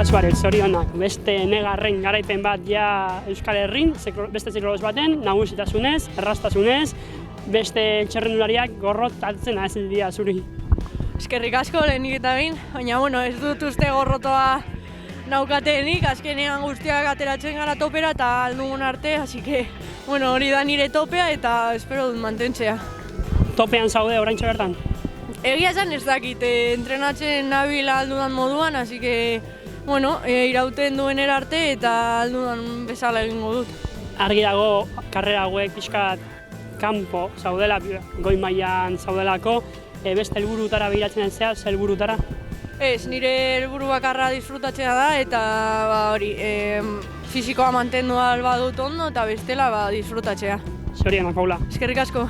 Suarez, zorionak, beste negarren garaipen bat ja Euskal Herrin, beste zikloz baten, nagusitasunez, errastasunez, beste txerrendulariak gorrotatzen hasi dira zuri. Eskerrik asko lehenik eta behin, baina ez dut uste gorrotoa naukatenik, azkenean guztiak ateratzen gara topera eta aldugun arte, así que hori da nire topea eta espero dut mantentzea. Topean zaude oraintxe bertan? Egia esan ez dakit, entrenatzen nabil aldudan moduan, así que irauten duen arte eta aldudan bezala egingo dut. Argi dago karrera hauek pixkat kanpo zaudela, goi mailan zaudelako, beste helburutara begiratzen zea, ze helburutara? Ez, nire helburu bakarra disfrutatzea da eta fisikoa mantendu badut ondo eta bestela disfrutatzea. Zorionak, Paula. Eskerrik asko.